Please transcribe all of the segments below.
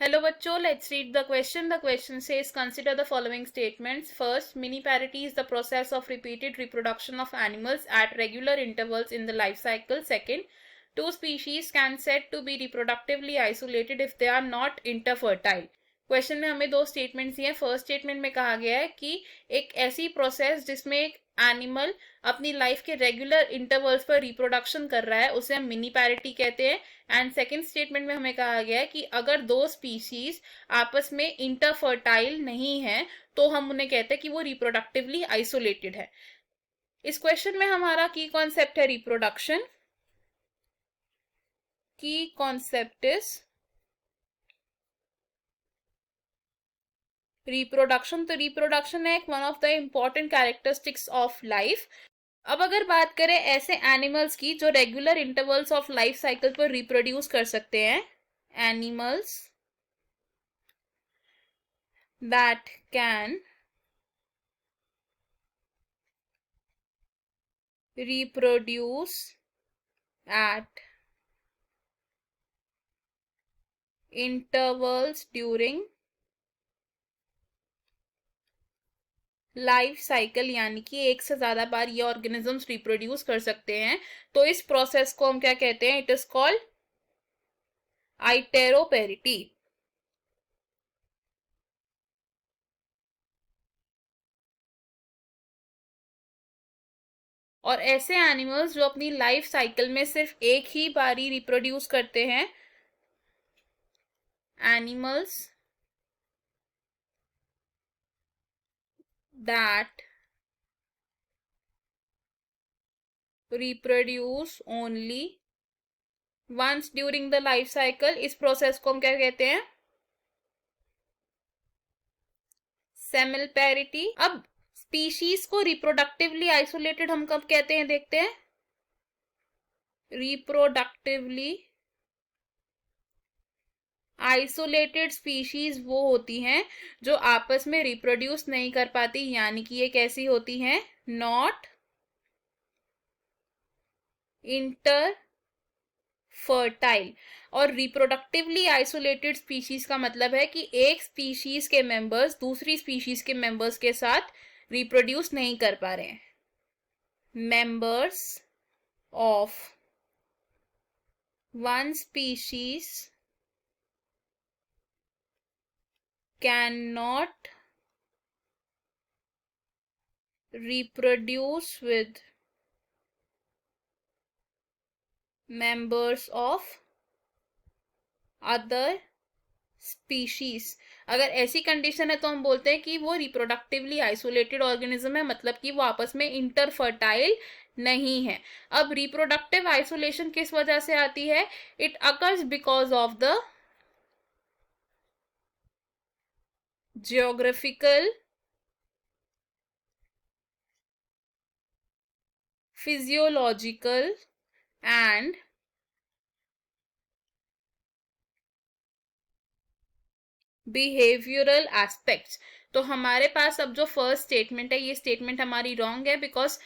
Hello बच्चों, let's read the question. The question says, consider the following statements. First, miniparity is the process of repeated reproduction of animals at regular intervals in the life cycle. Second, two species can said to be reproductively isolated if they are not interfertile. Question में हमें दो statements दिए हैं. First statement में कहा गया है कि एक ऐसी प्रोसेस जिसमें एक एनिमल अपनी लाइफ के रेगुलर इंटरवल्स पर रिप्रोडक्शन कर रहा है उसे हम मिनी पैरिटी कहते हैं. एंड सेकेंड स्टेटमेंट में हमें कहा गया है कि अगर दो स्पीशीज आपस में इंटरफर्टाइल नहीं है तो हम उन्हें कहते हैं कि वो रिप्रोडक्टिवली आइसोलेटेड है. इस क्वेश्चन में हमारा की कॉन्सेप्ट है रिप्रोडक्शन. की कॉन्सेप्ट इज रिप्रोडक्शन. तो रिप्रोडक्शन है one of the important characteristics of life. अब अगर बात करें ऐसे एनिमल्स की जो regular intervals of life cycle पर रिप्रोड्यूस कर सकते हैं, animals that can reproduce at intervals during life cycle, यानी कि एक से ज्यादा बार ये ऑर्गेनिजम्स रिप्रोड्यूस कर सकते हैं. तो इस प्रोसेस को हम क्या कहते हैं? It is called iteroparity. और ऐसे एनिमल्स जो अपनी लाइफ साइकिल में सिर्फ एक ही बारी रिप्रोड्यूस करते हैं, animals that reproduce only once during the life cycle, इस प्रोसेस को हम क्या कहते हैं? सेमिलपैरिटी. अब स्पीशीज को रिप्रोडक्टिवली आइसोलेटेड हम कब कहते हैं? देखते हैं. रिप्रोडक्टिवली आइसोलेटेड स्पीशीज वो होती हैं जो आपस में रिप्रोड्यूस नहीं कर पाती, यानी कि ये कैसी होती हैं? Not inter fertile. और रिप्रोडक्टिवली आइसोलेटेड स्पीशीज का मतलब है कि एक स्पीशीज के मेंबर्स दूसरी स्पीशीज के मेंबर्स के साथ रिप्रोड्यूस नहीं कर पा रहे हैं. Members of one species can not reproduce with members of other species. अगर ऐसी कंडीशन है तो हम बोलते हैं कि वो रिप्रोडक्टिवली आइसोलेटेड ऑर्गेनिज्म है, मतलब कि वो आपस में इंटरफर्टाइल नहीं है. अब रिप्रोडक्टिव आइसोलेशन किस वजह से आती है? It occurs because of the geographical, physiological and behavioural aspects. तो हमारे पास अब जो फर्स्ट स्टेटमेंट है ये स्टेटमेंट हमारी रॉन्ग है, बिकॉज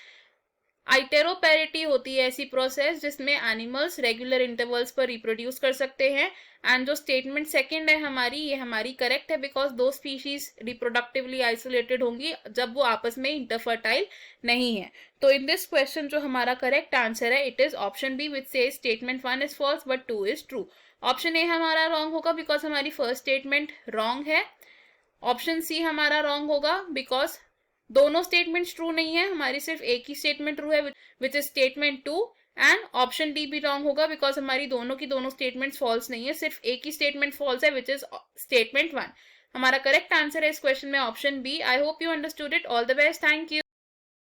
आइटेरोपेरिटी होती है ऐसी प्रोसेस जिसमें एनिमल्स रेगुलर इंटरवल्स पर रिप्रोड्यूस कर सकते हैं. एंड जो स्टेटमेंट सेकंड है हमारी, ये हमारी करेक्ट है, बिकॉज दो स्पीशीज रिप्रोडक्टिवली आइसोलेटेड होंगी जब वो आपस में इंटरफर्टाइल नहीं है. तो इन दिस क्वेश्चन जो हमारा करेक्ट आंसर है it is option B, which says statement 1 is false but 2 is true. Option A हमारा रॉन्ग होगा बिकॉज हमारी फर्स्ट स्टेटमेंट रॉन्ग है. ऑप्शन सी हमारा रॉन्ग होगा बिकॉज दोनों स्टेटमेंट्स ट्रू नहीं है, हमारी सिर्फ एक ही स्टेटमेंट ट्रू है which is statement 2. And option D भी रॉन्ग होगा बिकॉज हमारी दोनों की दोनों स्टेटमेंट्स फॉल्स नहीं है, सिर्फ एक ही स्टेटमेंट फॉल्स है विच इज स्टेटमेंट 1. हमारा करेक्ट आंसर है इस क्वेश्चन में option B. I hope you understood it. All the best. Thank you.